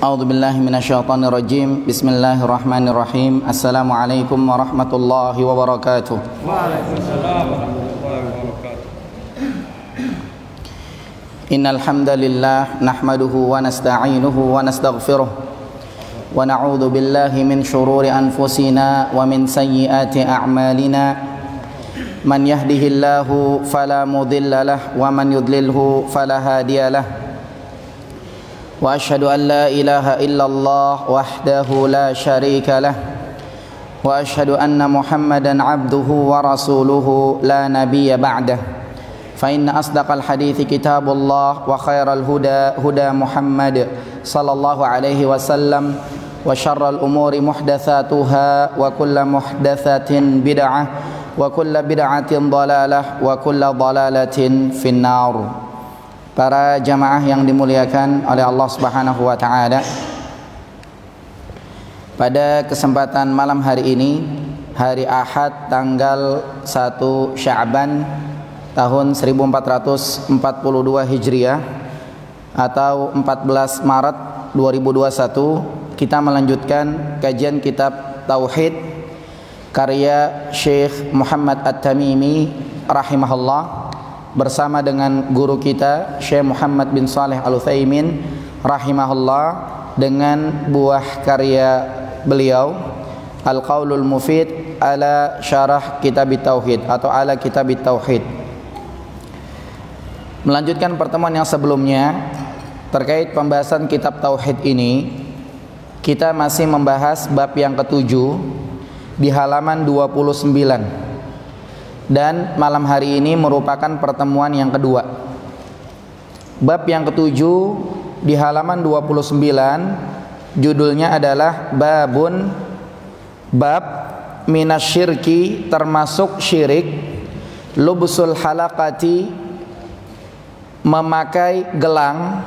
A'udzu billahi minasyaitonir rajim. Bismillahirrahmanirrahim. Assalamualaikum warahmatullahi wabarakatuh. Waalaikumsalam warahmatullahi wabarakatuh. Innal hamdalillah nahmaduhu wa nasta'inuhu wa nastaghfiruh wa na'udzu billahi min shururi anfusina wa min sayyiati a'malina. Man yahdihillahu fala mudilla lahu wa man yudlilhu fala hadiya lahu. Wa asyhadu an la ilaha illallah wahdahu la syarika lah wa asyhadu anna Muhammadan abduhu wa rasuluhu la nabiyya ba'dah. Fa inna asdaqal hadithi kitabullah wa khairal huda huda Muhammad sallallahu alaihi wasallam wa syarral umuri muhdatsatuha wa kullu muhdatsatin bid'ah wa kullu bid'atin dhalalah wa kullu dhalalatin finnar. Para jamaah yang dimuliakan oleh Allah Subhanahu wa taala, pada kesempatan malam hari ini, hari Ahad tanggal 1 Sya'ban tahun 1442 Hijriah atau 14 Maret 2021, kita melanjutkan kajian kitab Tauhid karya Syekh Muhammad At-Tamimi rahimahullah bersama dengan guru kita Syekh Muhammad bin Shalih Al-Utsaimin rahimahullah, dengan buah karya beliau Al-Qaulul Mufid ala Syarah Kitab Tauhid atau ala Kitab Tauhid. Melanjutkan pertemuan yang sebelumnya terkait pembahasan kitab Tauhid ini, kita masih membahas bab yang ketujuh di halaman 29. Dan malam hari ini merupakan pertemuan yang kedua. Bab yang ketujuh di halaman 29, judulnya adalah babun, bab minasyirki, termasuk syirik, lubsul halaqati, memakai gelang,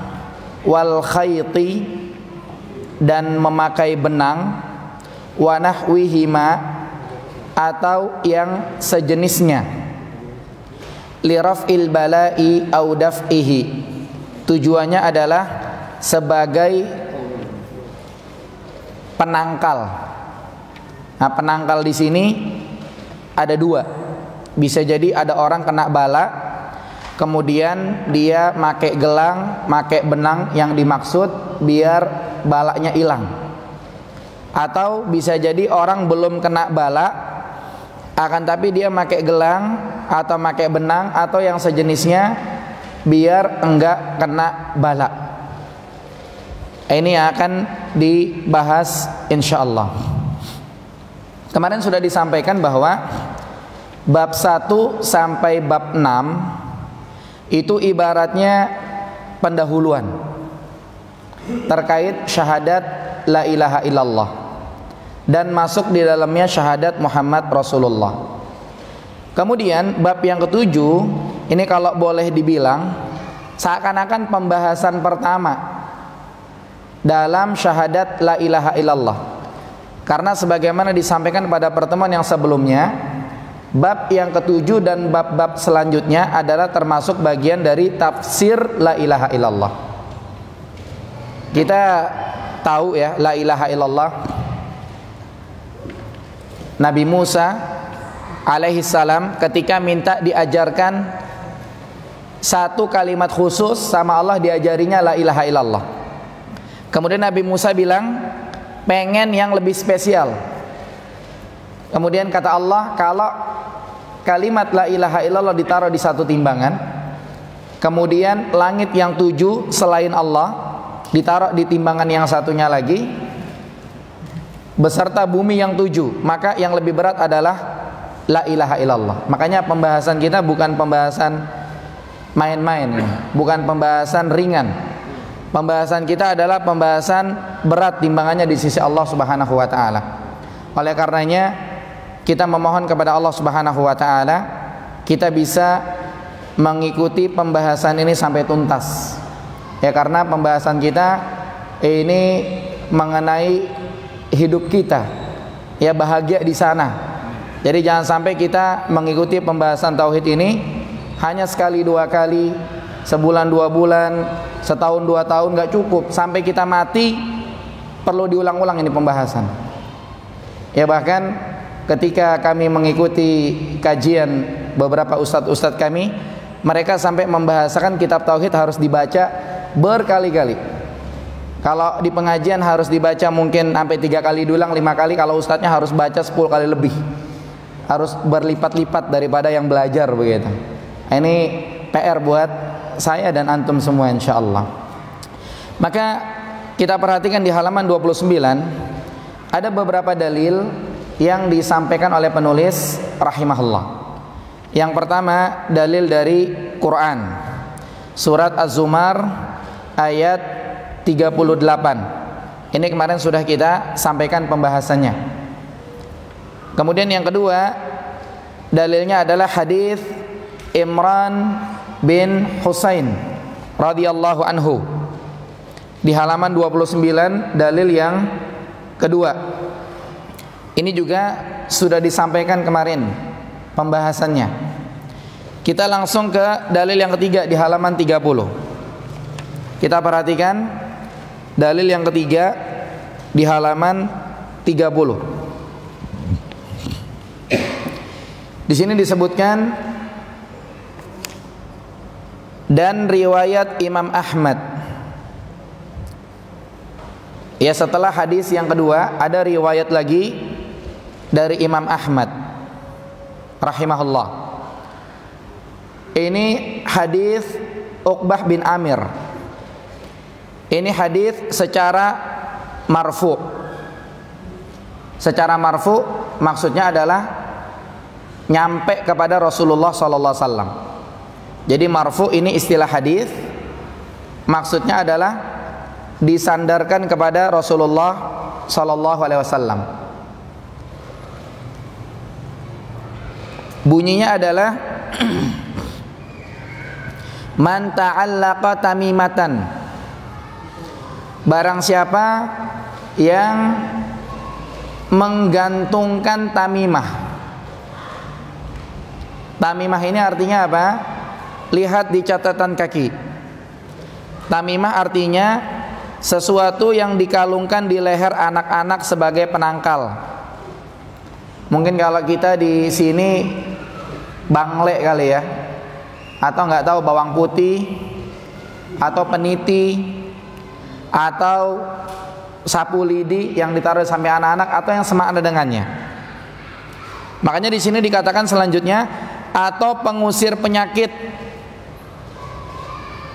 wal khayti, dan memakai benang, wa nahwihima, atau yang sejenisnya, liraf'il bala'i au daf'ihi, tujuannya adalah sebagai penangkal. Nah, penangkal di sini ada dua. Bisa jadi ada orang kena bala, kemudian dia make gelang, make benang yang dimaksud biar balanya hilang. Atau bisa jadi orang belum kena bala, akan tapi dia pakai gelang atau pakai benang atau yang sejenisnya biar enggak kena bala. Ini akan dibahas insyaallah. Kemarin sudah disampaikan bahwa bab 1 sampai bab 6 itu ibaratnya pendahuluan terkait syahadat la ilaha illallah, dan masuk di dalamnya syahadat Muhammad Rasulullah. Kemudian bab yang ketujuh ini kalau boleh dibilang seakan-akan pembahasan pertama dalam syahadat la ilaha illallah. Karena sebagaimana disampaikan pada pertemuan yang sebelumnya, bab yang ketujuh dan bab-bab selanjutnya adalah termasuk bagian dari tafsir la ilaha illallah. Kita tahu ya, la ilaha illallah, Nabi Musa alaihi salam ketika minta diajarkan satu kalimat khusus sama Allah, diajarinya la ilaha illallah. Kemudian Nabi Musa bilang pengen yang lebih spesial. Kemudian kata Allah, kalau kalimat la ilaha illallah ditaruh di satu timbangan, kemudian langit yang 7 selain Allah ditaruh di timbangan yang satunya lagi, beserta bumi yang 7, maka yang lebih berat adalah la ilaha illallah. Makanya pembahasan kita bukan pembahasan main-main ya, bukan pembahasan ringan. Pembahasan kita adalah pembahasan berat timbangannya di sisi Allah Subhanahu wa taala. Oleh karenanya kita memohon kepada Allah Subhanahu wa taala kita bisa mengikuti pembahasan ini sampai tuntas. Ya, karena pembahasan kita ini mengenai hidup kita, ya, bahagia di sana. Jadi jangan sampai kita mengikuti pembahasan tauhid ini hanya sekali dua kali, sebulan 2 bulan, setahun 2 tahun nggak cukup. Sampai kita mati perlu diulang-ulang ini pembahasan. Ya, bahkan ketika kami mengikuti kajian beberapa ustadz-ustadz kami, mereka sampai membahasakan kitab tauhid harus dibaca berkali-kali. Kalau di pengajian harus dibaca mungkin sampai 3 kali diulang, 5 kali. Kalau ustadznya harus baca 10 kali lebih, harus berlipat-lipat daripada yang belajar begitu. Ini PR buat saya dan antum semua insyaallah. Maka kita perhatikan di halaman 29 ada beberapa dalil yang disampaikan oleh penulis rahimahullah. Yang pertama dalil dari Quran, surat Az-Zumar ayat 38. Ini kemarin sudah kita sampaikan pembahasannya. Kemudian yang kedua dalilnya adalah hadis Imran bin Husain radhiyallahu anhu di halaman 29, dalil yang kedua. Ini juga sudah disampaikan kemarin pembahasannya. Kita langsung ke dalil yang ketiga di halaman 30. Kita perhatikan dalil yang ketiga di halaman 30. Di sini disebutkan dan riwayat Imam Ahmad. Ya, setelah hadis yang kedua ada riwayat lagi dari Imam Ahmad rahimahullah. Ini hadis Uqbah bin Amir. Ini hadis secara marfu. Secara marfu maksudnya adalah nyampe kepada Rasulullah sallallahu alaihi wasallam. Jadi marfu ini istilah hadis, maksudnya adalah disandarkan kepada Rasulullah sallallahu alaihi wasallam. Bunyinya adalah man ta'allaqa tamimatan, barang siapa yang menggantungkan tamimah. Tamimah ini artinya apa? Lihat di catatan kaki. Tamimah artinya sesuatu yang dikalungkan di leher anak-anak sebagai penangkal. Mungkin kalau kita di sini bangle kali ya, atau nggak tahu bawang putih, atau peniti, atau sapu lidi yang ditaruh sampai anak-anak, atau yang semakna dengannya. Makanya di sini dikatakan selanjutnya atau pengusir penyakit.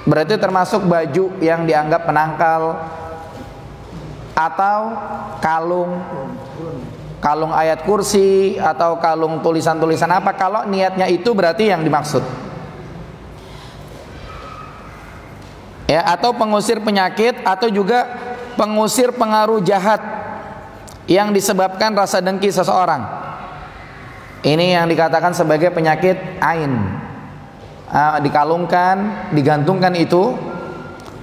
Berarti termasuk baju yang dianggap penangkal, atau kalung ayat kursi, atau kalung tulisan-tulisan apa. Kalau niatnya itu berarti yang dimaksud. Ya, atau pengusir penyakit, atau juga pengusir pengaruh jahat yang disebabkan rasa dengki seseorang. Ini yang dikatakan sebagai penyakit ain. Dikalungkan, digantungkan itu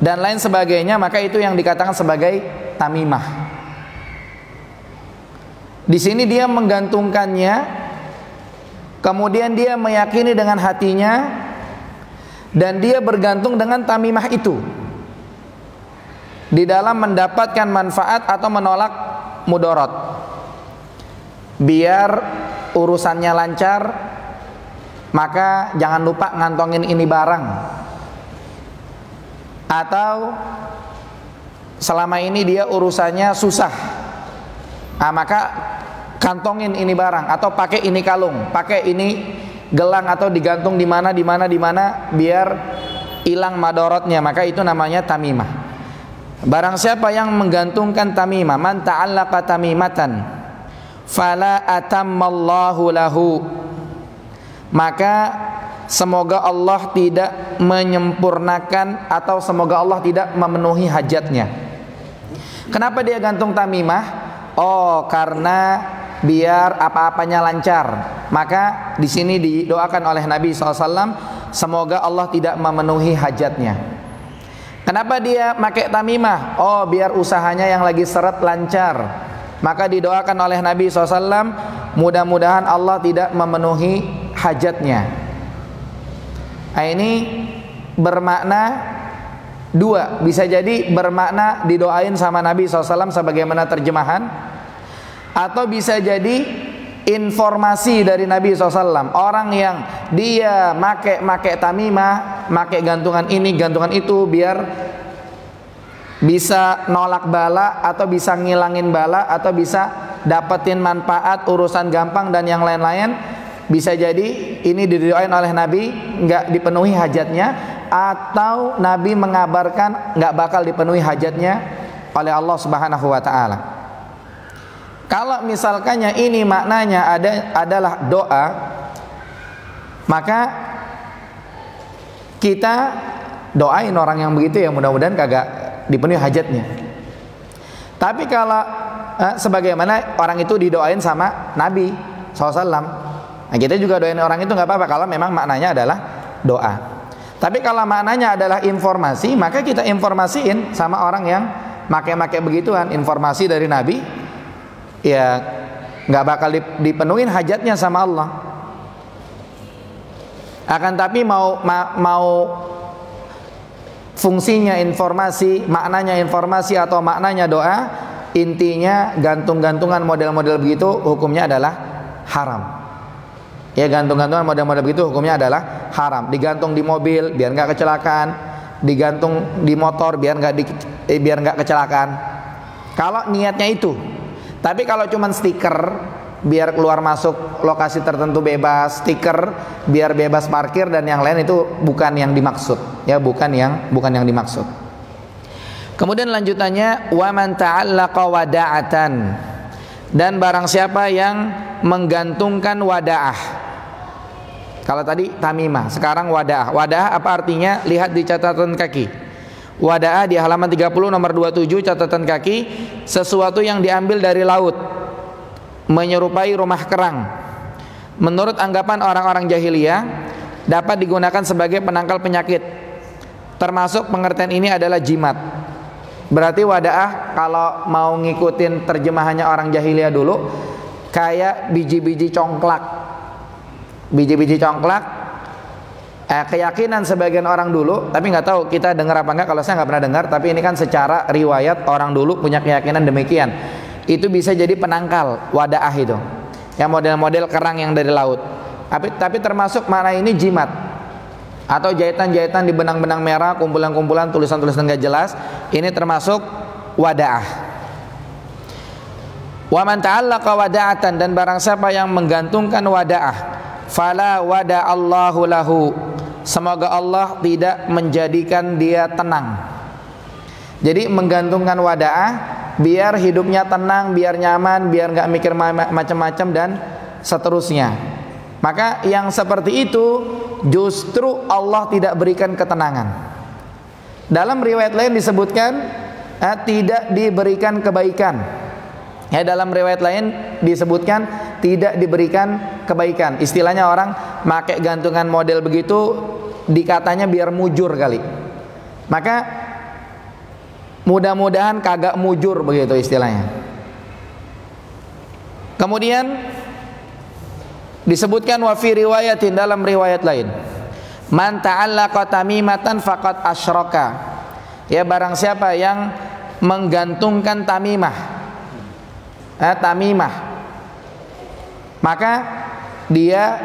dan lain sebagainya, maka itu yang dikatakan sebagai tamimah. Di sini dia menggantungkannya, kemudian dia meyakini dengan hatinya dan dia bergantung dengan tamimah itu di dalam mendapatkan manfaat atau menolak mudarat. Biar urusannya lancar, maka jangan lupa ngantongin ini barang. Atau selama ini dia urusannya susah, maka kantongin ini barang, atau pakai ini kalung, pakai ini gelang, atau digantung di mana biar hilang madaratnya, maka itu namanya tamimah. Barang siapa yang menggantungkan tamimah, man ta'allaqa tamimatan fala atammallahu lahu, maka semoga Allah tidak menyempurnakan atau semoga Allah tidak memenuhi hajatnya. Kenapa dia gantung tamimah? Oh, karena biar apa-apanya lancar. Maka di sini didoakan oleh Nabi SAW, semoga Allah tidak memenuhi hajatnya. Kenapa dia pakai tamimah? Oh, biar usahanya yang lagi seret lancar. Maka didoakan oleh Nabi SAW, mudah-mudahan Allah tidak memenuhi hajatnya. Nah, ini bermakna dua, bisa jadi bermakna didoain sama Nabi SAW sebagaimana terjemahan, atau bisa jadi informasi dari Nabi SAW. Orang yang dia make tamimah, make gantungan ini, gantungan itu, biar bisa nolak bala, atau bisa ngilangin bala, atau bisa dapetin manfaat, urusan gampang dan yang lain-lain. Bisa jadi ini didoain oleh Nabi, nggak dipenuhi hajatnya, atau Nabi mengabarkan nggak bakal dipenuhi hajatnya oleh Allah Subhanahu wa ta'ala. Kalau misalkannya ini maknanya adalah doa, maka kita doain orang yang begitu ya, mudah-mudahan kagak dipenuhi hajatnya. Tapi kalau sebagaimana orang itu didoain sama Nabi SAW, nah kita juga doain orang itu nggak apa-apa kalau memang maknanya adalah doa. Tapi kalau maknanya adalah informasi, maka kita informasiin sama orang yang make begituan, informasi dari Nabi, ya nggak bakal dipenuhin hajatnya sama Allah. Akan tapi mau fungsinya informasi, maknanya informasi atau maknanya doa, intinya gantung-gantungan model-model begitu hukumnya adalah haram. Ya, gantung-gantungan model-model begitu hukumnya adalah haram. Digantung di mobil biar nggak kecelakaan, digantung di motor biar nggak kecelakaan. Kalau niatnya itu. Tapi kalau cuman stiker biar keluar masuk lokasi tertentu bebas, stiker biar bebas parkir dan yang lain, itu bukan yang dimaksud. Ya, bukan yang dimaksud. Kemudian lanjutannya, wa man ta'allaqa wada'atan, dan barang siapa yang menggantungkan wada'ah. Kalau tadi tamimah, sekarang wada'ah. Wada'ah apa artinya? Lihat di catatan kaki. Wada'ah di halaman 30 nomor 27 catatan kaki, sesuatu yang diambil dari laut, menyerupai rumah kerang. Menurut anggapan orang-orang jahiliyah, dapat digunakan sebagai penangkal penyakit. Termasuk pengertian ini adalah jimat. Berarti wada'ah kalau mau ngikutin terjemahannya orang jahiliyah dulu, kayak biji-biji congklak. Biji-biji congklak, keyakinan sebagian orang dulu, tapi nggak tahu kita dengar apa enggak. Kalau saya nggak pernah dengar, tapi ini kan secara riwayat orang dulu punya keyakinan demikian. Itu bisa jadi penangkal wada'ah itu, yang model-model kerang yang dari laut. Tapi termasuk makna ini jimat, atau jahitan-jahitan di benang-benang merah, kumpulan-kumpulan tulisan-tulisan nggak jelas. Ini termasuk wada'ah. Wa man ta'allaqa wada'atan, dan barang siapa yang menggantungkan wada'ah, fala wada'allahu lahu, semoga Allah tidak menjadikan dia tenang. Jadi menggantungkan wada'ah biar hidupnya tenang, biar nyaman, biar nggak mikir macam-macam dan seterusnya. Maka yang seperti itu justru Allah tidak berikan ketenangan. Dalam riwayat lain disebutkan tidak diberikan kebaikan. Ya, dalam riwayat lain disebutkan tidak diberikan kebaikan. Istilahnya orang pakai gantungan model begitu, dikatanya biar mujur kali. Maka mudah-mudahan kagak mujur begitu istilahnya. Kemudian disebutkan wa fi riwayatin, dalam riwayat lain, man ta'allaqa tamimatan faqad asyraka. Ya, barang siapa yang menggantungkan tamimah, maka dia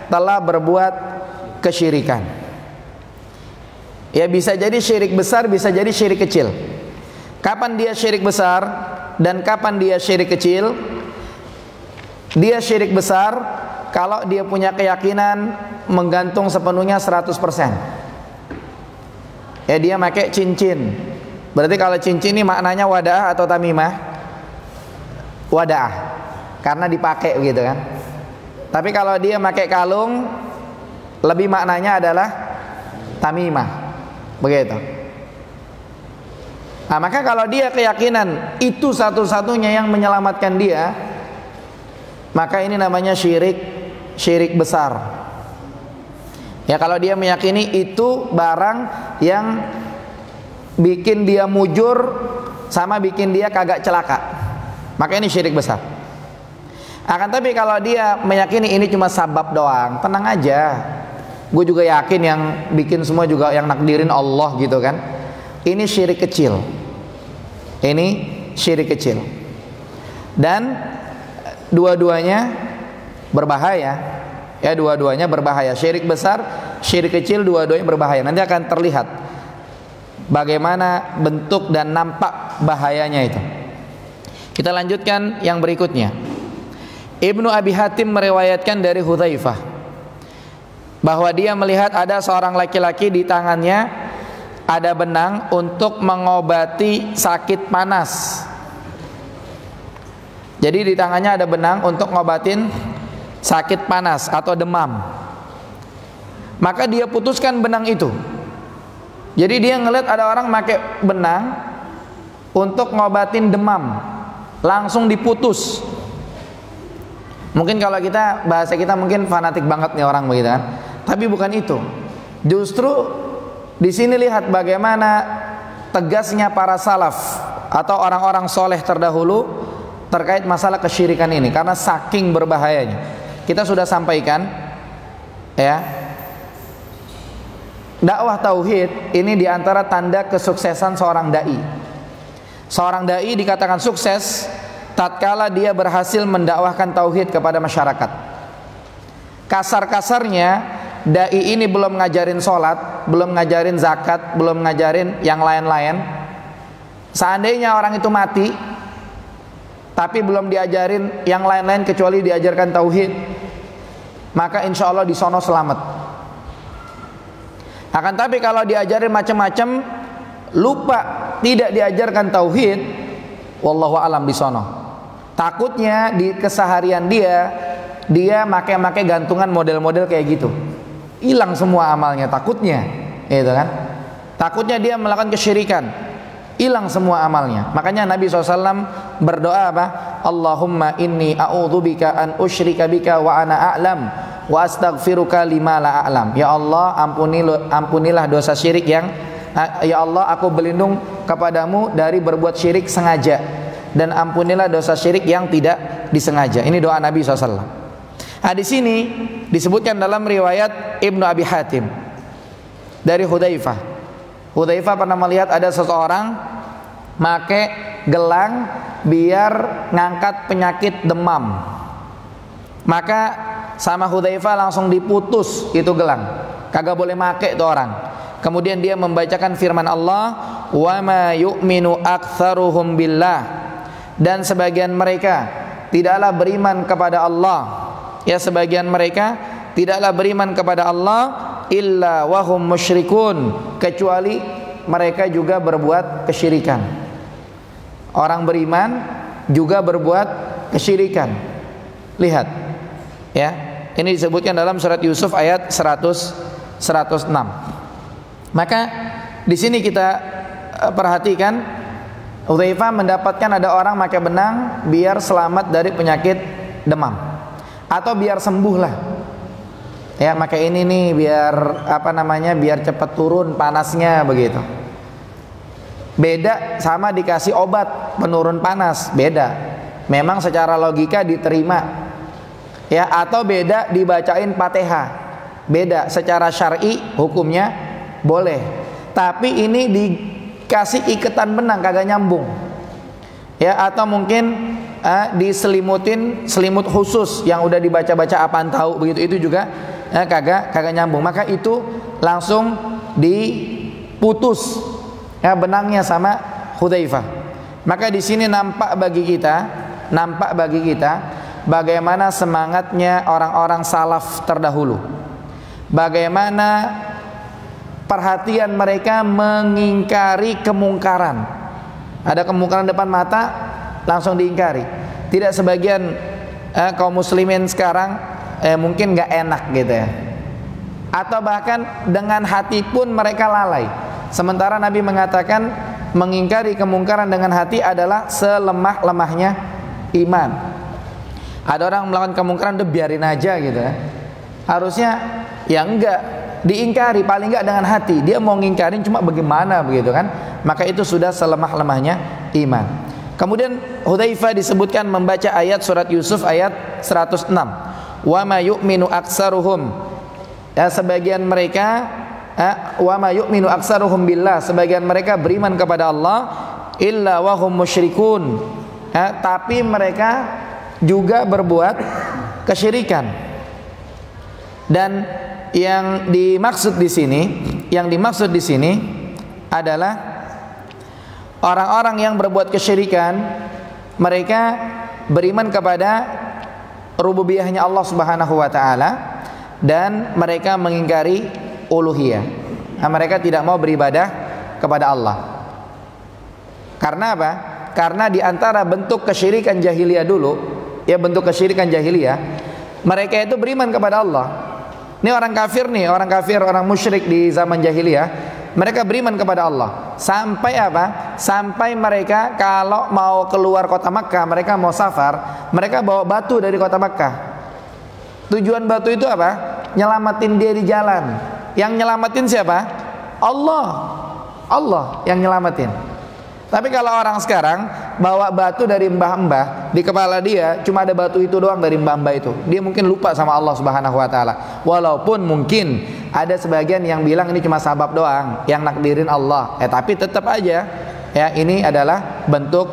telah berbuat kesyirikan. Ya, bisa jadi syirik besar, bisa jadi syirik kecil. Kapan dia syirik besar dan kapan dia syirik kecil? Dia syirik besar kalau dia punya keyakinan menggantung sepenuhnya 100%. Ya, dia pakai cincin. Berarti kalau cincin ini maknanya wada'ah atau tamimah? Wada'ah, karena dipakai begitu kan. Tapi kalau dia pakai kalung, lebih maknanya adalah tamimah, begitu. Nah, maka kalau dia keyakinan itu satu-satunya yang menyelamatkan dia, maka ini namanya syirik besar. Ya, kalau dia meyakini itu barang yang bikin dia mujur sama bikin dia kagak celaka, maka ini syirik besar. Akan tapi kalau dia meyakini ini cuma sabab doang, tenang aja. Gue juga yakin yang bikin semua juga yang nakdirin Allah gitu kan. Ini syirik kecil. Ini syirik kecil. Dan dua-duanya berbahaya. Ya, dua-duanya berbahaya. Syirik besar, syirik kecil, dua-duanya berbahaya. Nanti akan terlihat bagaimana bentuk dan nampak bahayanya itu. Kita lanjutkan yang berikutnya. Ibnu Abi Hatim meriwayatkan dari Hudzaifah bahwa dia melihat ada seorang laki-laki di tangannya ada benang untuk mengobati sakit panas. Jadi di tangannya ada benang untuk ngobatin sakit panas atau demam. Maka dia putuskan benang itu. Jadi dia ngeliat ada orang pakai benang untuk ngobatin demam, langsung diputus. Mungkin kalau kita, bahasa kita mungkin fanatik banget nih orang begitu kan. Tapi bukan itu. Justru di sini lihat bagaimana tegasnya para salaf atau orang-orang soleh terdahulu terkait masalah kesyirikan ini, karena saking berbahayanya. Kita sudah sampaikan ya, dakwah tauhid ini diantara tanda kesuksesan seorang dai. Seorang dai dikatakan sukses tatkala dia berhasil mendakwahkan tauhid kepada masyarakat. Kasar-kasarnya dai ini belum ngajarin sholat, belum ngajarin zakat, belum ngajarin yang lain-lain. Seandainya orang itu mati tapi belum diajarin yang lain-lain kecuali diajarkan tauhid, maka insya Allah di sono selamat. Akan tapi kalau diajarin macam-macam, lupa tidak diajarkan tauhid, wallahu alam di sono. Takutnya di keseharian dia make gantungan model-model kayak gitu, hilang semua amalnya, takutnya, gitu kan? Takutnya dia melakukan kesyirikan, hilang semua amalnya. Makanya Nabi SAW berdoa apa? Allahumma inni a'udzubika an usyrika bika wa ana a'lam wa astaghfiruka lima la a'lam. Ya Allah, ampunilah dosa syirik yang, ya Allah, aku berlindung kepadamu dari berbuat syirik sengaja, dan ampunilah dosa syirik yang tidak disengaja. Ini doa Nabi SAW. Nah, di sini disebutkan dalam riwayat Ibnu Abi Hatim dari Hudzaifah. Hudzaifah pernah melihat ada seseorang make gelang biar ngangkat penyakit demam. Maka sama Hudzaifah langsung diputus itu gelang, kagak boleh make itu orang. Kemudian dia membacakan firman Allah, wa ma yu'minu aktsaruhum billah, dan sebagian mereka tidaklah beriman kepada Allah. Ya, sebagian mereka tidaklah beriman kepada Allah illa wahum musyrikun, kecuali mereka juga berbuat kesyirikan. Orang beriman juga berbuat kesyirikan. Lihat ya, ini disebutkan dalam surat Yusuf ayat 106. Maka di sini kita perhatikan, Hudzaifah mendapatkan ada orang pakai benang biar selamat dari penyakit demam, atau biar sembuh lah. Ya, pakai ini nih biar biar cepat turun panasnya begitu. Beda sama dikasih obat penurun panas, beda. Memang secara logika diterima. Ya, atau beda dibacain Fatihah. Beda, secara syar'i hukumnya boleh. Tapi ini dikasih iketan benang kagak nyambung. Ya, atau mungkin diselimutin selimut khusus yang udah dibaca-baca apaan tahu begitu, itu juga kagak nyambung. Maka itu langsung diputus ya benangnya sama Hudzaifah. Maka di sini nampak bagi kita bagaimana semangatnya orang-orang salaf terdahulu, bagaimana perhatian mereka mengingkari kemungkaran. Ada kemungkaran depan mata langsung diingkari. Tidak sebagian kaum muslimin sekarang mungkin gak enak gitu ya, atau bahkan dengan hati pun mereka lalai. Sementara Nabi mengatakan mengingkari kemungkaran dengan hati adalah selemah-lemahnya iman. Ada orang melakukan kemungkaran udah biarin aja gitu ya. Harusnya ya enggak, diingkari paling enggak dengan hati. Dia mau ngingkarin cuma bagaimana begitu kan. Maka itu sudah selemah-lemahnya iman. Kemudian Hudzaifah disebutkan membaca ayat surat Yusuf ayat 106. Wa ma yu'minu aktsaruhum sebagian mereka wa ma yu'minu aktsaruhum billah, sebagian mereka beriman kepada Allah illa wa hum musyrikun, tapi mereka juga berbuat kesyirikan. Dan yang dimaksud di sini adalah orang-orang yang berbuat kesyirikan, mereka beriman kepada rububiyahnya Allah Subhanahu wa taala dan mereka mengingkari uluhiyah. Mereka tidak mau beribadah kepada Allah. Karena apa? Karena di antara bentuk kesyirikan jahiliyah dulu, bentuk kesyirikan jahiliyah, mereka itu beriman kepada Allah. Ini orang kafir, orang musyrik di zaman jahiliyah, mereka beriman kepada Allah. Sampai apa? Sampai mereka kalau mau keluar kota Makkah, mereka mau safar, mereka bawa batu dari kota Makkah. Tujuan batu itu apa? Nyelamatin dia di jalan. Yang nyelamatin siapa? Allah yang nyelamatin. Tapi kalau orang sekarang bawa batu dari mbah-mbah, di kepala dia cuma ada batu itu doang dari mbah-mbah itu, dia mungkin lupa sama Allah Subhanahu wa taala. Walaupun mungkin ada sebagian yang bilang ini cuma sabab doang, yang nakdirin Allah. Tapi tetap aja ini adalah bentuk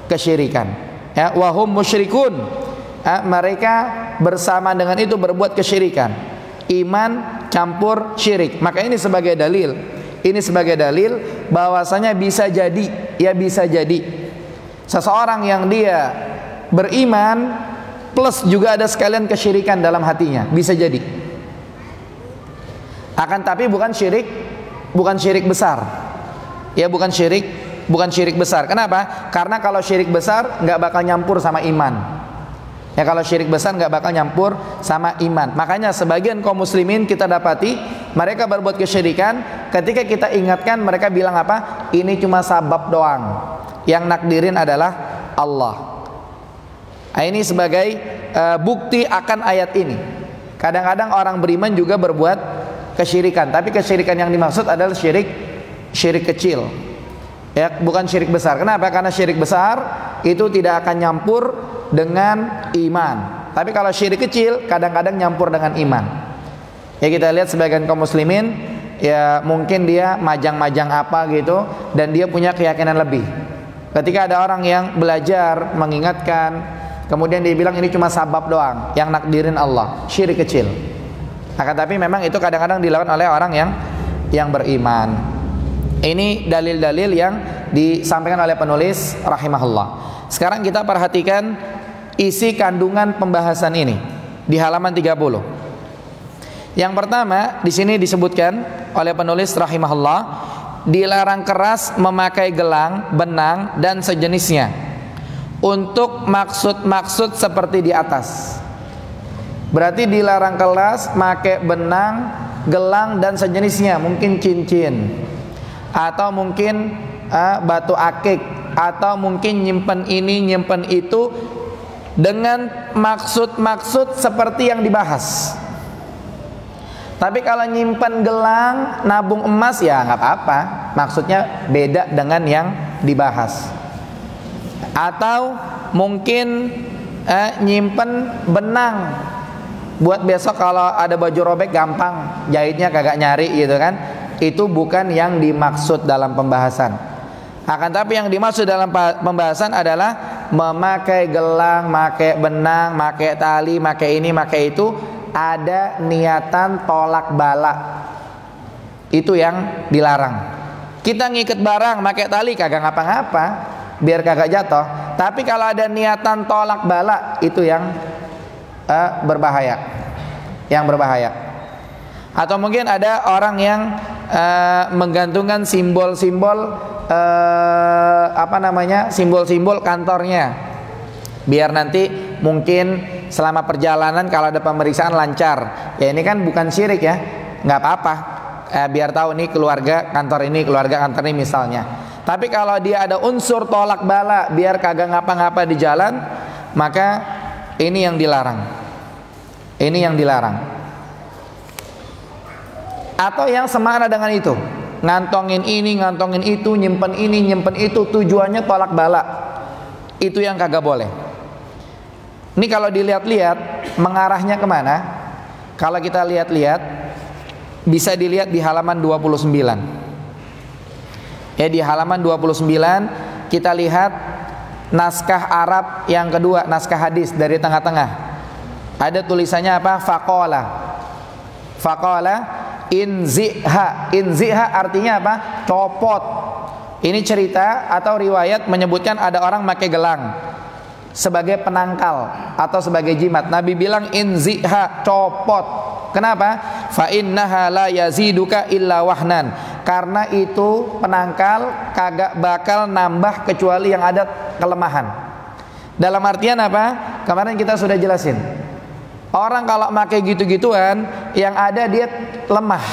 kesyirikan. Wahum musyrikun. Mereka bersama dengan itu berbuat kesyirikan. Iman campur syirik. Maka ini sebagai dalil. Bahwasanya bisa jadi seseorang yang dia beriman plus juga ada sekalian kesyirikan dalam hatinya, bisa jadi. Akan tapi bukan syirik besar. Bukan syirik besar. Kenapa? Karena kalau syirik besar nggak bakal nyampur sama iman. Kalau syirik besar nggak bakal nyampur sama iman. Makanya sebagian kaum muslimin kita dapati mereka berbuat kesyirikan, ketika kita ingatkan mereka bilang apa? Ini cuma sabab doang, yang nakdirin adalah Allah. Ini sebagai bukti akan ayat ini. Kadang-kadang orang beriman juga berbuat kesyirikan, tapi kesyirikan yang dimaksud adalah syirik kecil, bukan syirik besar. Kenapa? Karena syirik besar itu tidak akan nyampur dengan iman. Tapi kalau syirik kecil kadang-kadang nyampur dengan iman. Kita lihat sebagian kaum muslimin, mungkin dia majang-majang apa gitu, dan dia punya keyakinan lebih. Ketika ada orang yang belajar mengingatkan, kemudian dia bilang ini cuma sabab doang, yang nakdirin Allah, syirik kecil. Akan tapi memang itu kadang-kadang dilakukan oleh orang yang beriman. Ini dalil-dalil yang disampaikan oleh penulis rahimahullah. Sekarang kita perhatikan isi kandungan pembahasan ini di halaman 30. Yang pertama, di sini disebutkan oleh penulis rahimahullah, dilarang keras memakai gelang, benang dan sejenisnya untuk maksud-maksud seperti di atas. Berarti dilarang keras pakai benang, gelang dan sejenisnya, mungkin cincin atau mungkin batu akik, atau mungkin nyimpen ini, nyimpen itu dengan maksud-maksud seperti yang dibahas. Tapi kalau nyimpen gelang, nabung emas ya nggak apa-apa, maksudnya beda dengan yang dibahas. Atau mungkin nyimpen benang buat besok kalau ada baju robek gampang jahitnya, kagak nyari gitu kan. Itu bukan yang dimaksud dalam pembahasan. Akan tapi yang dimaksud dalam pembahasan adalah memakai gelang, memakai benang, memakai tali, memakai ini, memakai itu, ada niatan tolak bala. Itu yang dilarang. Kita ngikat barang, pakai tali kagak ngapa-ngapa, biar kagak jatuh. Tapi kalau ada niatan tolak bala, itu yang berbahaya. Yang berbahaya. Atau mungkin ada orang yang menggantungkan simbol-simbol simbol-simbol kantornya, biar nanti mungkin selama perjalanan kalau ada pemeriksaan lancar. Ini kan bukan syirik ya, nggak apa-apa, biar tahu nih keluarga kantor ini, keluarga kantor ini misalnya. Tapi kalau dia ada unsur tolak bala, biar kagak ngapa-ngapa di jalan, maka ini yang dilarang. Ini yang dilarang. Atau yang semakna dengan itu, ngantongin ini, ngantongin itu, nyimpen ini, nyimpen itu, tujuannya tolak bala. Itu yang kagak boleh. Ini kalau dilihat-lihat mengarahnya kemana? Kalau kita lihat-lihat bisa dilihat di halaman 29. Ya, di halaman 29 kita lihat naskah Arab yang kedua, naskah hadis dari tengah-tengah. Ada tulisannya apa? Faqala. Faqala inziha. Inziha artinya apa? Copot. Ini cerita atau riwayat menyebutkan ada orang pakai gelang sebagai penangkal atau sebagai jimat. Nabi bilang inziha, copot. Kenapa? Fa innaha la yaziduka illa wahnan. Karena itu penangkal kagak bakal nambah kecuali yang ada kelemahan. Dalam artian apa? Kemarin kita sudah jelasin. Orang kalau pakai gitu-gituan yang ada dia lemah.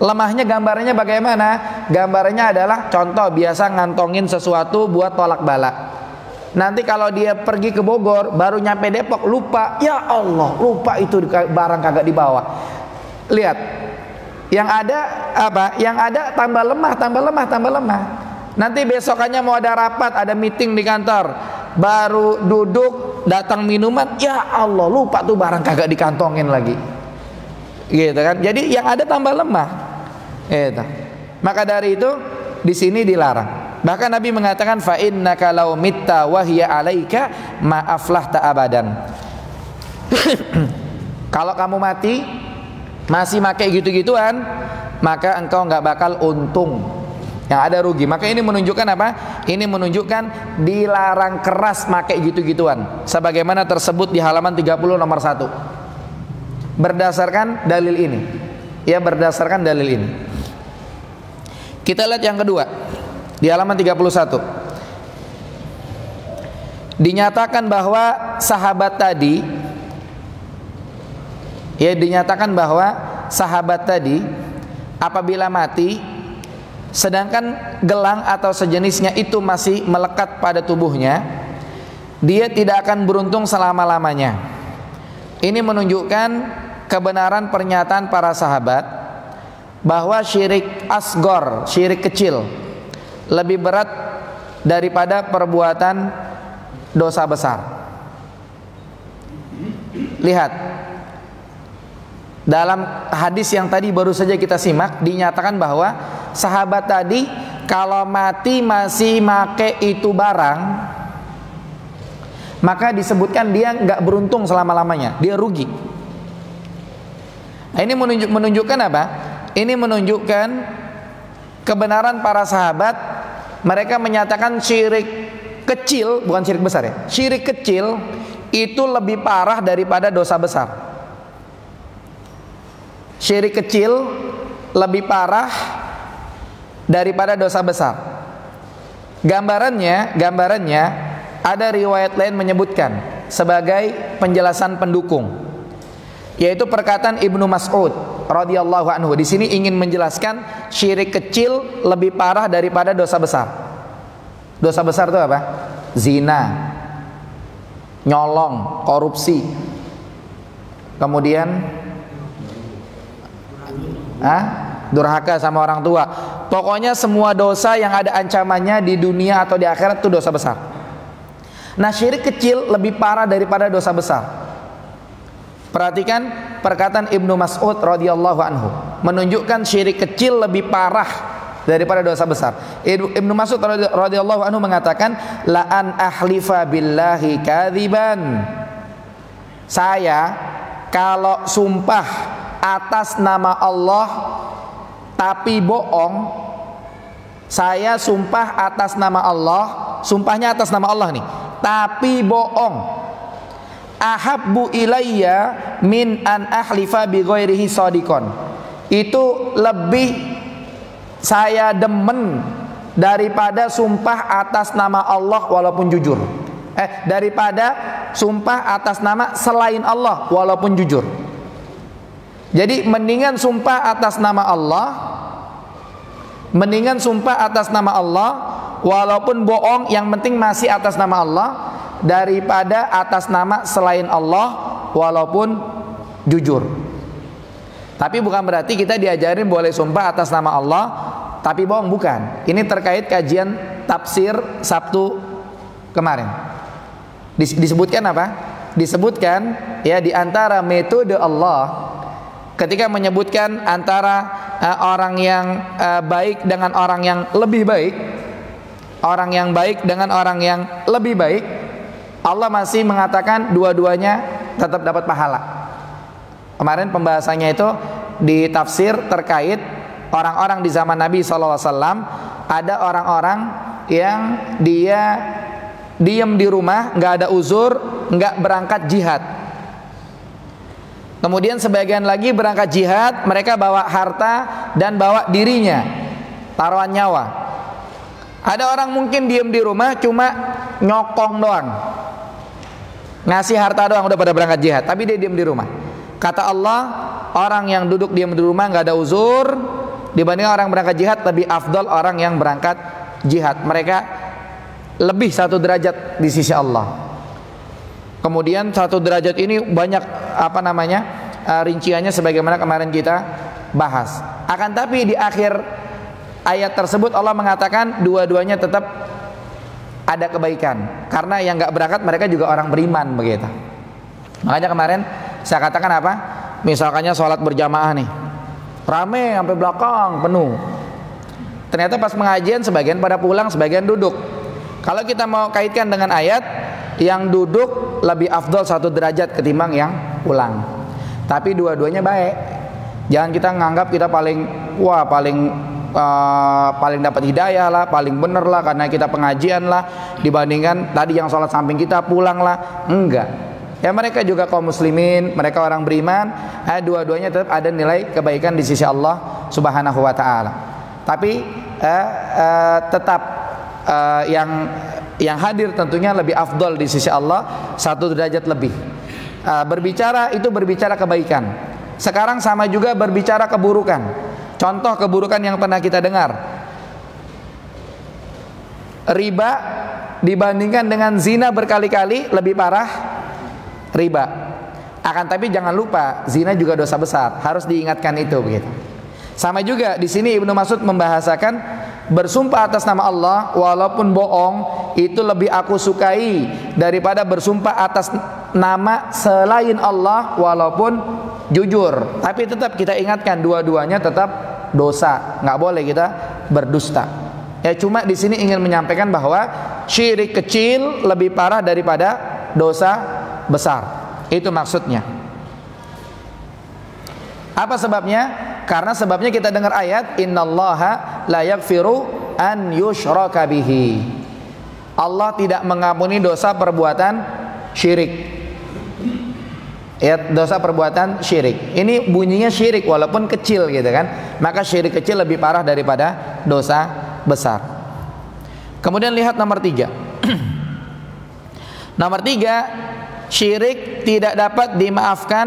Lemahnya gambarnya bagaimana? Gambarnya adalah contoh biasa ngantongin sesuatu buat tolak bala. Nanti kalau dia pergi ke Bogor, baru nyampe Depok lupa, ya Allah, lupa itu barang kagak dibawa. Lihat, yang ada apa? Yang ada tambah lemah, tambah lemah, tambah lemah. Nanti besokannya mau ada rapat, ada meeting di kantor, baru duduk, datang minuman, ya Allah, lupa tuh barang kagak dikantongin lagi. Gitu kan? Jadi yang ada tambah lemah. Gitu. Maka dari itu di sini dilarang. Bahkan Nabi mengatakan fa innaka law mitta wa hiya 'alaika ma aflahta abadan. Kalau kamu mati masih pakai gitu-gituan, maka engkau enggak bakal untung. Yang ada rugi. Maka ini menunjukkan apa? Ini menunjukkan dilarang keras pakai gitu-gituan. Sebagaimana tersebut di halaman 30 nomor 1. Berdasarkan dalil ini. Ya, berdasarkan dalil ini. Kita lihat yang kedua. Di halaman 31 dinyatakan bahwa sahabat tadi, ya, dinyatakan bahwa sahabat tadi apabila mati sedangkan gelang atau sejenisnya itu masih melekat pada tubuhnya, dia tidak akan beruntung selama-lamanya. Ini menunjukkan kebenaran pernyataan para sahabat bahwa syirik asgor, syirik kecil, lebih berat daripada perbuatan dosa besar. Lihat, dalam hadis yang tadi baru saja kita simak, dinyatakan bahwa sahabat tadi kalau mati masih make itu barang, maka disebutkan dia nggak beruntung selama-lamanya, dia rugi. Nah, ini menunjukkan apa? Ini menunjukkan kebenaran para sahabat. Mereka menyatakan syirik kecil, bukan syirik besar ya. Syirik kecil itu lebih parah daripada dosa besar. Syirik kecil lebih parah daripada dosa besar. Gambarannya ada riwayat lain menyebutkan sebagai penjelasan pendukung, yaitu perkataan Ibnu Mas'ud radhiyallahu anhu. Di sini ingin menjelaskan syirik kecil lebih parah daripada dosa besar. Dosa besar itu apa? Zina, nyolong, korupsi, kemudian durhaka sama orang tua. Pokoknya semua dosa yang ada ancamannya di dunia atau di akhirat itu dosa besar. Nah, syirik kecil lebih parah daripada dosa besar. Perhatikan perkataan Ibnu Mas'ud radhiyallahu anhu, menunjukkan syirik kecil lebih parah daripada dosa besar. Ibnu Mas'ud radhiyallahu anhu mengatakan, la an ahlifa billahi kadziban. Saya kalau sumpah atas nama Allah tapi bohong, saya sumpah atas nama Allah, sumpahnya atas nama Allah nih, tapi bohong. Ahabbu ilayya min an ahlifa bi ghairihi shadiqon. Itu lebih saya demen daripada sumpah atas nama Allah walaupun jujur. Daripada sumpah atas nama selain Allah walaupun jujur. Jadi mendingan sumpah atas nama Allah, mendingan sumpah atas nama Allah walaupun bohong, yang penting masih atas nama Allah, daripada atas nama selain Allah walaupun jujur. Tapi bukan berarti kita diajarin boleh sumpah atas nama Allah tapi bohong, bukan. Ini terkait kajian tafsir Sabtu kemarin. Disebutkan apa? Disebutkan ya, di antara metode Allah ketika menyebutkan antara orang yang baik dengan orang yang lebih baik, orang yang baik dengan orang yang lebih baik, Allah masih mengatakan dua-duanya tetap dapat pahala. Kemarin pembahasannya itu di tafsir terkait orang-orang di zaman Nabi SAW. Ada orang-orang yang dia diam di rumah, nggak ada uzur, nggak berangkat jihad. Kemudian sebagian lagi berangkat jihad, mereka bawa harta dan bawa dirinya, taruhan nyawa. Ada orang mungkin diam di rumah cuma nyokong doang, ngasih harta doang, udah pada berangkat jihad, tapi dia diam di rumah. Kata Allah, orang yang duduk diam di rumah nggak ada uzur dibanding orang berangkat jihad, lebih afdal orang yang berangkat jihad. Mereka lebih 1 derajat di sisi Allah. Kemudian 1 derajat ini banyak rinciannya sebagaimana kemarin kita bahas. Akan tapi di akhir ayat tersebut Allah mengatakan dua-duanya tetap ada kebaikan, karena yang nggak berangkat mereka juga orang beriman begitu. Makanya kemarin saya katakan apa? Misalkannya sholat berjamaah nih, rame sampai belakang penuh. Ternyata pas pengajian sebagian pada pulang, sebagian duduk. Kalau kita mau kaitkan dengan ayat, yang duduk lebih afdol 1 derajat ketimbang yang pulang. Tapi dua-duanya baik. Jangan kita nganggap kita paling dapat hidayah lah, paling bener lah karena kita pengajian lah, dibandingkan tadi yang sholat samping kita pulang lah. Enggak. Ya mereka juga kaum muslimin, mereka orang beriman. Dua-duanya tetap ada nilai kebaikan di sisi Allah Subhanahu wa ta'ala. Tapi tetap yang hadir tentunya lebih afdol di sisi Allah 1 derajat lebih. Berbicara itu berbicara kebaikan. Sekarang sama juga berbicara keburukan. Contoh keburukan yang pernah kita dengar, riba dibandingkan dengan zina berkali-kali lebih parah riba. Akan tapi jangan lupa, zina juga dosa besar, harus diingatkan itu begitu. Sama juga di sini Ibnu Mas'ud membahasakan bersumpah atas nama Allah walaupun bohong itu lebih aku sukai daripada bersumpah atas nama selain Allah walaupun jujur. Tapi tetap kita ingatkan dua-duanya tetap dosa, nggak boleh kita berdusta. Ya cuma di sini ingin menyampaikan bahwa syirik kecil lebih parah daripada dosa besar. Itu maksudnya. Apa sebabnya? Karena sebabnya kita dengar ayat innallaha la yaghfiru an yushraka bihi. Allah tidak mengampuni dosa perbuatan syirik. Ya, dosa perbuatan syirik. Ini bunyinya syirik walaupun kecil gitu kan. Maka syirik kecil lebih parah daripada dosa besar. Kemudian lihat nomor 3. Nomor 3, syirik tidak dapat dimaafkan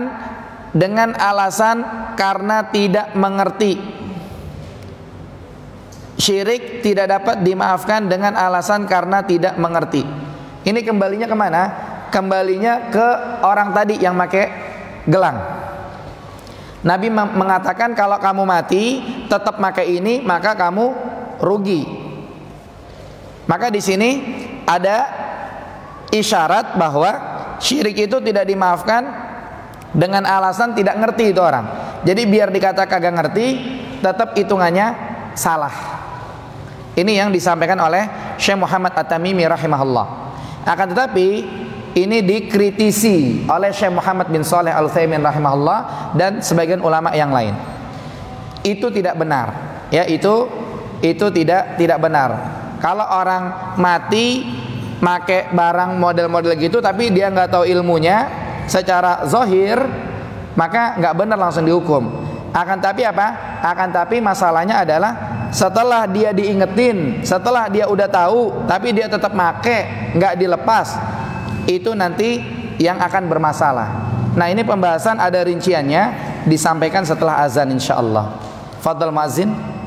dengan alasan karena tidak mengerti. Syirik tidak dapat dimaafkan dengan alasan karena tidak mengerti. Ini kembalinya kemana? Kembalinya ke orang tadi yang pakai gelang. Nabi mengatakan kalau kamu mati tetap pakai ini maka kamu rugi. Maka di sini ada isyarat bahwa syirik itu tidak dimaafkan dengan alasan tidak ngerti itu orang. Jadi biar dikata kagak ngerti, tetap hitungannya salah. Ini yang disampaikan oleh Syekh Muhammad At-Tamimi rahimahullah. Akan tetapi ini dikritisi oleh Syekh Muhammad bin Shalih Al-Utsaimin rahimahullah dan sebagian ulama yang lain. Itu tidak benar. Ya, itu tidak benar. Kalau orang mati make barang model-model gitu tapi dia nggak tahu ilmunya secara zahir, maka nggak benar langsung dihukum. Akan tapi apa? Akan tapi masalahnya adalah setelah dia diingetin, setelah dia udah tahu tapi dia tetap make, nggak dilepas, itu nanti yang akan bermasalah. Nah ini pembahasan ada rinciannya, disampaikan setelah azan insyaallah. Fadhal muazzin.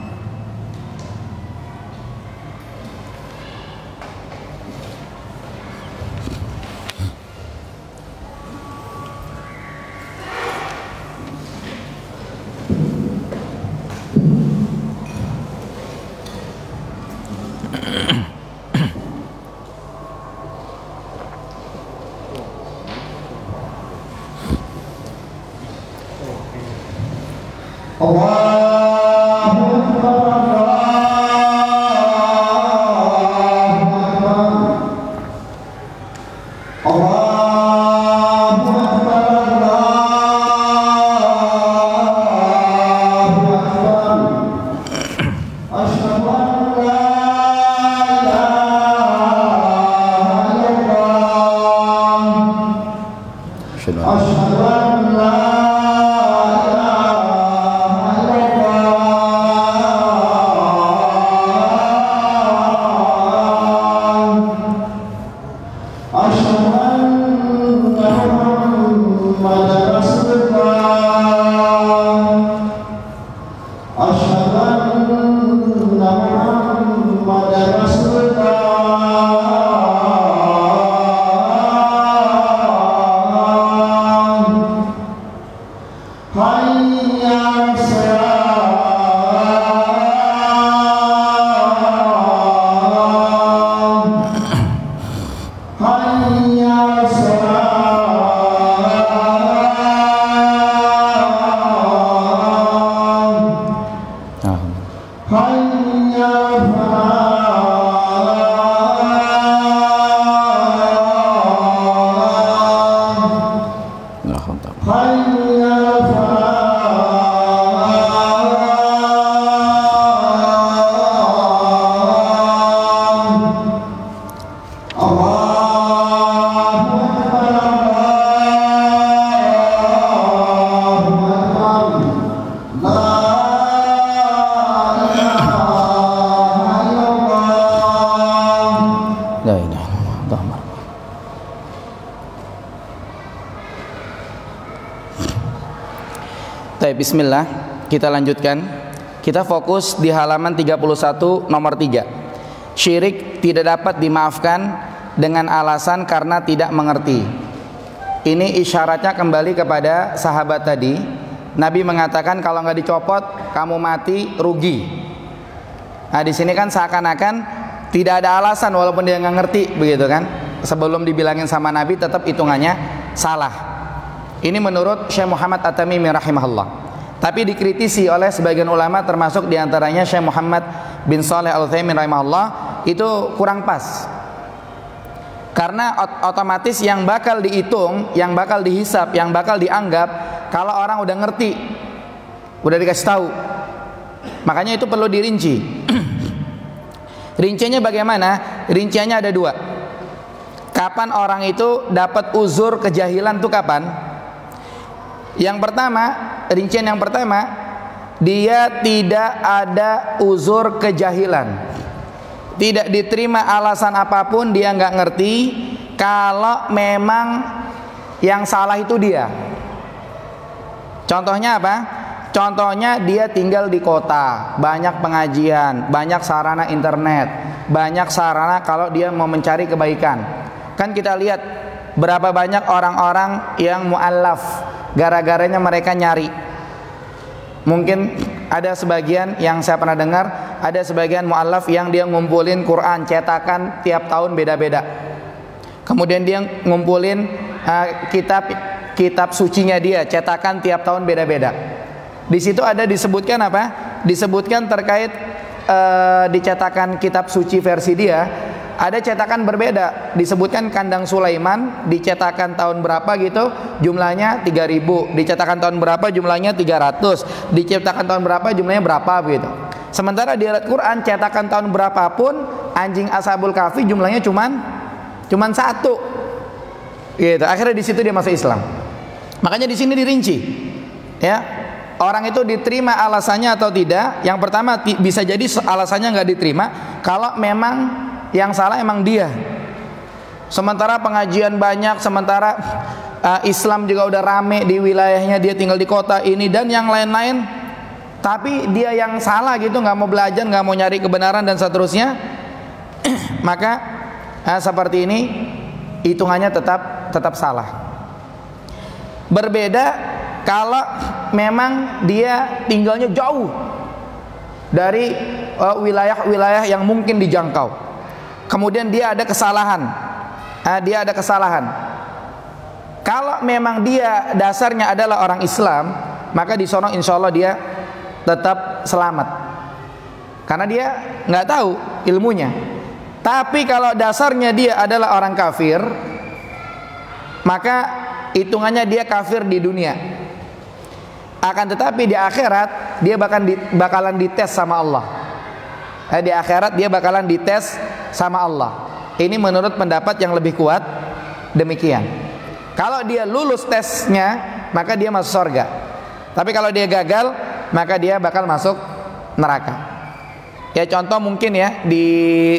Bismillah, kita lanjutkan. Kita fokus di halaman 31 nomor 3. Syirik tidak dapat dimaafkan dengan alasan karena tidak mengerti. Ini isyaratnya kembali kepada sahabat tadi. Nabi mengatakan kalau nggak dicopot kamu mati rugi. Nah di sini kan seakan-akan tidak ada alasan walaupun dia nggak ngerti, begitu kan? Sebelum dibilangin sama Nabi tetap hitungannya salah. Ini menurut Syekh Muhammad At-Tamimi rahimahullah. Tapi dikritisi oleh sebagian ulama termasuk diantaranya Syekh Muhammad bin Shalih Al-Utsaimin rahimahullah, itu kurang pas. Karena otomatis yang bakal dihitung, yang bakal dihisap, yang bakal dianggap kalau orang udah ngerti, udah dikasih tahu. Makanya itu perlu dirinci. Rinciannya bagaimana? Rinciannya ada 2. Kapan orang itu dapat uzur kejahilan tuh kapan? Yang pertama, rincian yang pertama, dia tidak ada uzur kejahilan, tidak diterima alasan apapun, dia nggak ngerti. Kalau memang yang salah itu dia. Contohnya apa? Contohnya dia tinggal di kota, banyak pengajian, banyak sarana internet, banyak sarana kalau dia mau mencari kebaikan. Kan kita lihat berapa banyak orang-orang yang mu'allaf, gara-garanya mereka nyari. Mungkin ada sebagian yang saya pernah dengar, ada sebagian mu'allaf yang dia ngumpulin Quran cetakan tiap tahun beda-beda. Kemudian dia ngumpulin kitab sucinya dia cetakan tiap tahun beda-beda. Di situ ada disebutkan apa? Disebutkan terkait dicetakan kitab suci versi dia. Ada cetakan berbeda, disebutkan kandang Sulaiman dicetakan tahun berapa gitu, jumlahnya 3000, dicetakan tahun berapa jumlahnya 300, dicetakan tahun berapa jumlahnya berapa begitu. Sementara di Al-Quran cetakan tahun berapapun, anjing Ashabul Kahfi jumlahnya cuman 1 gitu. Akhirnya di situ dia masuk Islam. Makanya di sini dirinci ya, orang itu diterima alasannya atau tidak. Yang pertama bisa jadi alasannya nggak diterima kalau memang yang salah emang dia. Sementara pengajian banyak, sementara Islam juga udah rame di wilayahnya, dia tinggal di kota ini dan yang lain-lain, tapi dia yang salah gitu, nggak mau belajar, nggak mau nyari kebenaran dan seterusnya. Maka seperti ini hitungannya tetap salah. Berbeda kalau memang dia tinggalnya jauh dari wilayah-wilayah yang mungkin dijangkau. Kemudian dia ada kesalahan. Kalau memang dia dasarnya adalah orang Islam, maka di sono insya Allah dia tetap selamat. Karena dia nggak tahu ilmunya. Tapi kalau dasarnya dia adalah orang kafir, maka hitungannya dia kafir di dunia. Akan tetapi di akhirat dia bakalan dites sama Allah. Di akhirat dia bakalan dites sama Allah. Ini menurut pendapat yang lebih kuat demikian. Kalau dia lulus tesnya, maka dia masuk surga. Tapi kalau dia gagal, maka dia bakal masuk neraka. Ya contoh mungkin ya di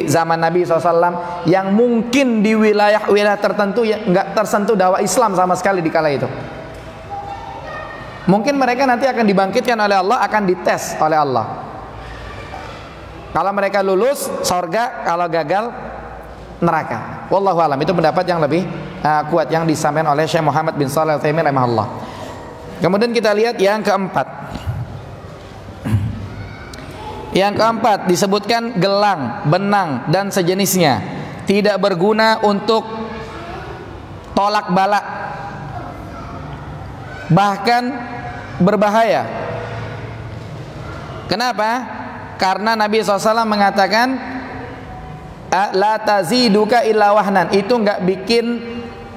zaman Nabi SAW yang mungkin di wilayah-wilayah tertentu yang nggak tersentuh dakwah Islam sama sekali di kala itu. Mungkin mereka nanti akan dibangkitkan oleh Allah, akan dites oleh Allah. Kalau mereka lulus surga, kalau gagal neraka. Wallahu alam. Itu pendapat yang lebih kuat yang disampaikan oleh Syekh Muhammad bin Shalih Al-Utsaimin rahimahullah. Kemudian kita lihat yang keempat. Yang keempat disebutkan gelang, benang dan sejenisnya tidak berguna untuk tolak bala, bahkan berbahaya. Kenapa? Karena Nabi SAW mengatakan la taziduka illa wahnan, itu nggak bikin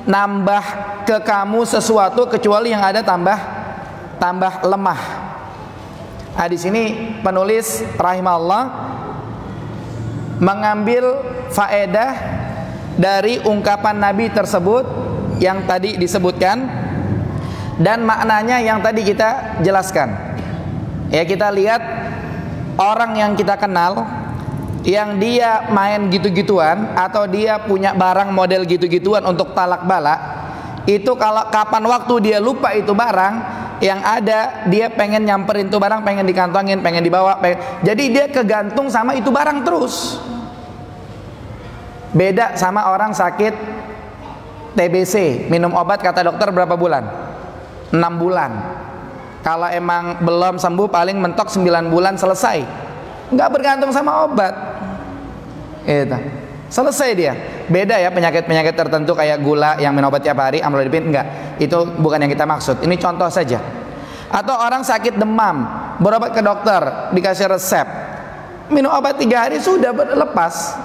nambah ke kamu sesuatu kecuali yang ada tambah lemah. Di sini penulis rahimahullah mengambil faedah dari ungkapan Nabi tersebut yang tadi disebutkan dan maknanya yang tadi kita jelaskan. Ya, kita lihat orang yang kita kenal yang dia main gitu-gituan atau dia punya barang model gitu-gituan untuk talak bala, itu kalau kapan waktu dia lupa itu barang, yang ada dia pengen nyamperin itu barang, pengen dikantongin, pengen dibawa, jadi dia kegantung sama itu barang terus. Beda sama orang sakit TBC, minum obat kata dokter berapa bulan? 6 bulan. Kalau emang belum sembuh paling mentok 9 bulan selesai. Nggak bergantung sama obat. Itu selesai dia. Beda ya penyakit-penyakit tertentu kayak gula yang minum obat tiap hari, amlodipin, enggak. Itu bukan yang kita maksud. Ini contoh saja. Atau orang sakit demam, berobat ke dokter, dikasih resep, minum obat 3 hari sudah lepas.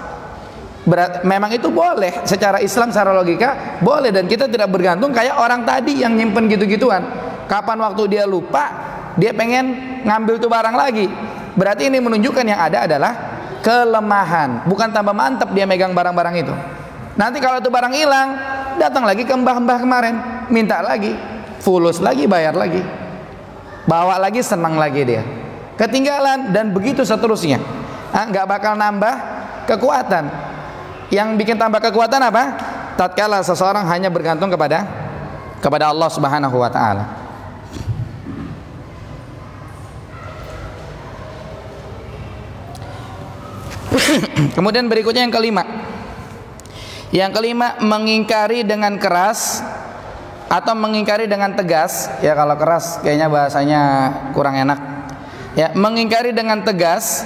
Memang itu boleh secara Islam, secara logika boleh, dan kita tidak bergantung kayak orang tadi yang nyimpen gitu-gituan. Kapan waktu dia lupa, dia pengen ngambil tuh barang lagi. Berarti ini menunjukkan yang ada adalah kelemahan, bukan tambah mantap dia megang barang-barang itu. Nanti kalau itu barang hilang, datang lagi ke mbah-mbah kemarin, minta lagi, fulus lagi, bayar lagi, bawa lagi, senang lagi dia, ketinggalan, dan begitu seterusnya. Nggak bakal nambah kekuatan. Yang bikin tambah kekuatan apa? Tatkala seseorang hanya bergantung kepada Allah Subhanahu wa taala. Kemudian berikutnya yang kelima. Yang kelima, mengingkari dengan keras atau mengingkari dengan tegas. Ya kalau keras kayaknya bahasanya kurang enak. Ya, mengingkari dengan tegas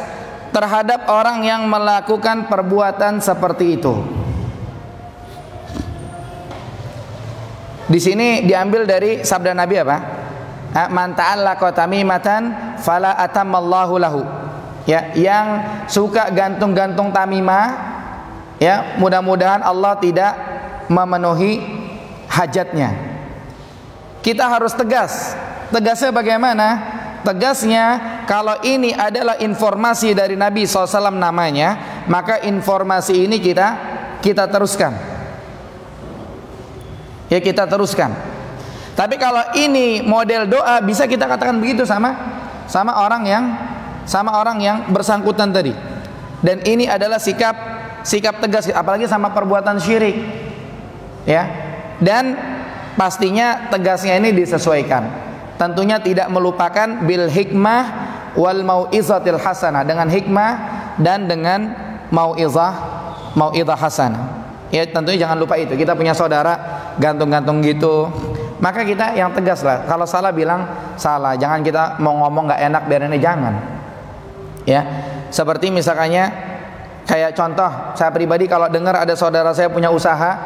terhadap orang yang melakukan perbuatan seperti itu. Di sini diambil dari sabda Nabi apa? Man ta'allaqa tamimatan fala atammallahu lahu. Ya, yang suka gantung-gantung tamimah, ya, mudah-mudahan Allah tidak memenuhi hajatnya. Kita harus tegas. Tegasnya bagaimana? Tegasnya, kalau ini adalah informasi dari Nabi SAW namanya, maka informasi ini kita teruskan. Ya, kita teruskan. Tapi kalau ini model doa, bisa kita katakan begitu sama orang yang bersangkutan tadi. Dan ini adalah sikap tegas, apalagi sama perbuatan syirik. Ya. Dan pastinya tegasnya ini disesuaikan. Tentunya tidak melupakan bil hikmah wal mau'izatil hasanah, dengan hikmah dan dengan mau'izah hasanah. Ya, tentunya jangan lupa itu. Kita punya saudara gantung-gantung gitu, maka kita yang tegas lah. Kalau salah bilang salah, jangan kita mau ngomong nggak enak biarin aja, jangan. Ya, seperti misalkannya kayak contoh saya pribadi, kalau dengar ada saudara saya punya usaha,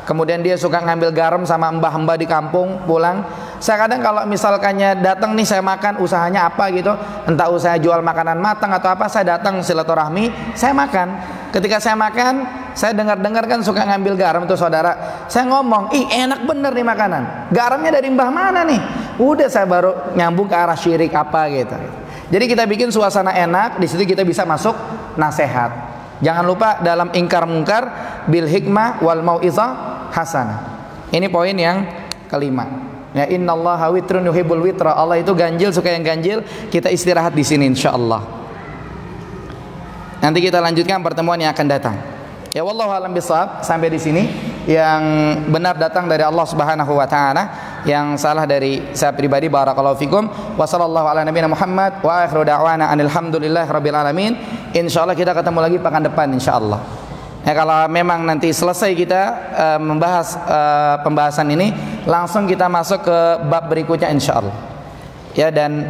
kemudian dia suka ngambil garam sama mbah-mbah di kampung pulang, Saya kadang kalau misalkannya datang nih, saya makan, usahanya apa gitu, entah usaha jual makanan matang atau apa, saya datang silaturahmi, saya makan. Ketika saya makan, saya dengar-dengar kan suka ngambil garam tuh saudara. Saya ngomong, ih enak bener nih makanan. Garamnya dari mbah mana nih? Udah saya baru nyambung ke arah syirik apa gitu. Jadi kita bikin suasana enak, di situ kita bisa masuk nasihat. Jangan lupa dalam ingkar mungkar bil hikmah wal mau'izah hasanah. Ini poin yang kelima. Ya, innallaha witrun yuhibbul witra. Allah itu ganjil, suka yang ganjil. Kita istirahat di sini insyaallah. Nanti kita lanjutkan pertemuan yang akan datang. Ya wallahu alam bisawab. Sampai di sini yang benar datang dari Allah Subhanahu wa taala, yang salah dari saya pribadi. Barakallahu fikum. Wa sallallahu ala nabiyina Muhammad wa akhiru da'wana alhamdulillahirabbil alamin. Insyaallah kita ketemu lagi pekan depan insyaallah. Ya, kalau memang nanti selesai kita membahas pembahasan ini, langsung kita masuk ke bab berikutnya insyaallah. Ya, dan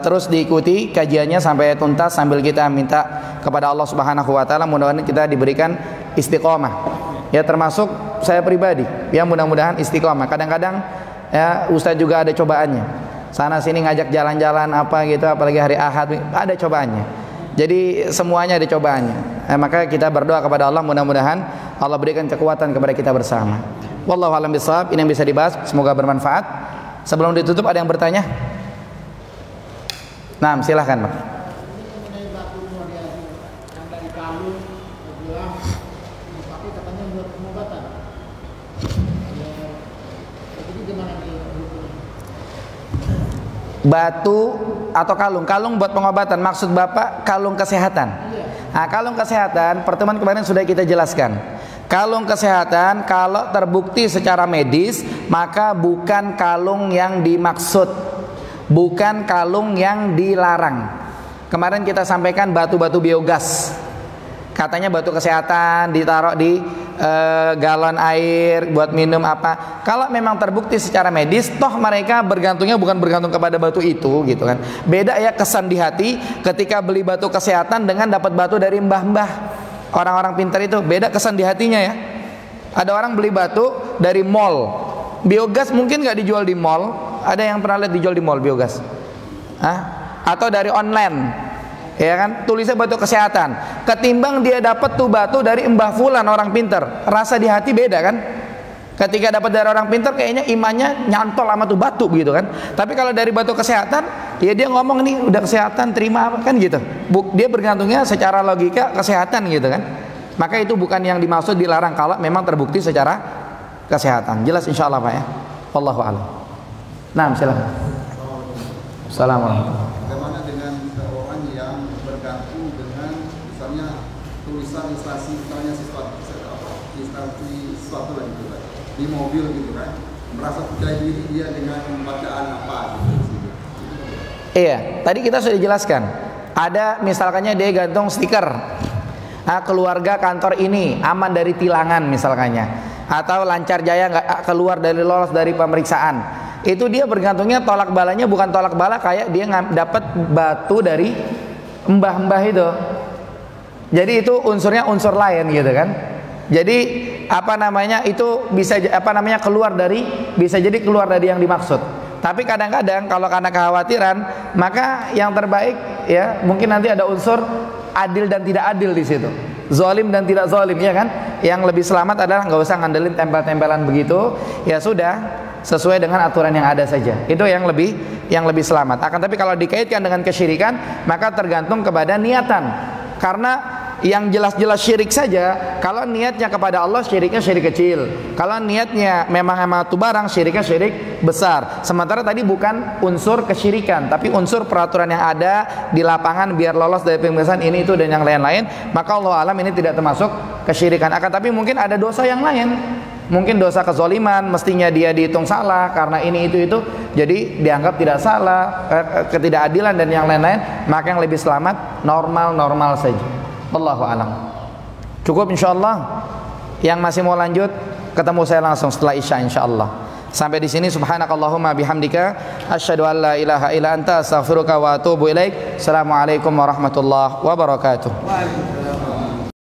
terus diikuti kajiannya sampai tuntas sambil kita minta kepada Allah Subhanahu wa taala mudah-mudahan kita diberikan istiqomah. Ya, termasuk saya pribadi yang mudah-mudahan istiqomah. Kadang-kadang ya Ustaz juga ada cobaannya. Sana sini ngajak jalan-jalan apa gitu, apalagi hari Ahad ada cobaannya. Jadi semuanya ada cobaannya. Maka kita berdoa kepada Allah mudah-mudahan Allah berikan kekuatan kepada kita bersama. Wallahu a'lam bishawab. Ini yang bisa dibahas, semoga bermanfaat. Sebelum ditutup ada yang bertanya? Nah, silahkan Pak. Batu atau kalung buat pengobatan, maksud Bapak kalung kesehatan. Nah, kalung kesehatan pertemuan kemarin sudah kita jelaskan. Kalung kesehatan kalau terbukti secara medis maka bukan kalung yang dimaksud, bukan kalung yang dilarang. Kemarin kita sampaikan batu-batu biogas, katanya batu kesehatan ditaruh di galon air buat minum apa. Kalau memang terbukti secara medis, toh mereka bergantungnya bukan bergantung kepada batu itu gitu kan. Beda ya kesan di hati ketika beli batu kesehatan dengan dapat batu dari mbah-mbah orang-orang pintar itu, beda kesan di hatinya ya. Ada orang beli batu dari mall, biogas mungkin nggak dijual di mall. Ada yang pernah lihat dijual di mall biogas? Atau dari online, ya kan, tulisnya batu kesehatan. Ketimbang dia dapat tuh batu dari mbah fulan orang pintar, rasa di hati beda kan. Ketika dapat dari orang pintar kayaknya imannya nyantol sama tuh batu gitu kan. Tapi kalau dari batu kesehatan, ya dia ngomong nih udah kesehatan, terima apa kan gitu. Dia bergantungnya secara logika kesehatan gitu kan. Maka itu bukan yang dimaksud dilarang kalau memang terbukti secara kesehatan. Jelas insyaallah Pak ya. Wallahu a'lam. Nah, silakan. Assalamualaikum. Bagaimana dengan orang yang bergantung dengan misalnya tulisan instansi, misalnya instansi sesuatu lah gitu kan, di mobil gitu kan, merasa percaya diri dia dengan bacaan apa gitu. Iya, tadi kita sudah jelaskan. Ada misalkannya dia gantung stiker, keluarga kantor ini aman dari tilangan misalkannya, atau lancar jaya nggak keluar dari lolos dari pemeriksaan. Itu dia bergantungnya tolak balanya bukan tolak bala kayak dia dapat batu dari mbah-mbah itu. Jadi itu unsurnya unsur lain gitu kan. Jadi apa namanya itu bisa keluar dari, bisa jadi keluar dari yang dimaksud. Tapi kadang-kadang kalau karena kekhawatiran, maka yang terbaik ya mungkin nanti ada unsur adil dan tidak adil di situ, zalim dan tidak zalim ya kan. Yang lebih selamat adalah nggak usah ngandelin tempel-tempelan begitu. Ya sudah, sesuai dengan aturan yang ada saja. Itu yang lebih selamat. Akan tapi kalau dikaitkan dengan kesyirikan, maka tergantung kepada niatan. Karena yang jelas-jelas syirik saja, kalau niatnya kepada Allah, syiriknya syirik kecil. Kalau niatnya memang sama tu barang, syiriknya syirik besar. Sementara tadi bukan unsur kesyirikan, tapi unsur peraturan yang ada di lapangan biar lolos dari pemeriksaan ini itu dan yang lain-lain. Maka Allah alam ini tidak termasuk kesyirikan. Akan tapi mungkin ada dosa yang lain. Mungkin dosa kezaliman, mestinya dia dihitung salah karena ini itu jadi dianggap tidak salah, ketidakadilan dan yang lain-lain. Maka yang lebih selamat normal saja. Wallahu a'lam. Cukup insyaallah. Yang masih mau lanjut ketemu saya langsung setelah Isya insyaallah. Sampai di sini subhanakallahumma bihamdika asyhadu an la ilaha illa anta astaghfiruka wa atubu ilaik. Assalamualaikum warahmatullahi wabarakatuh.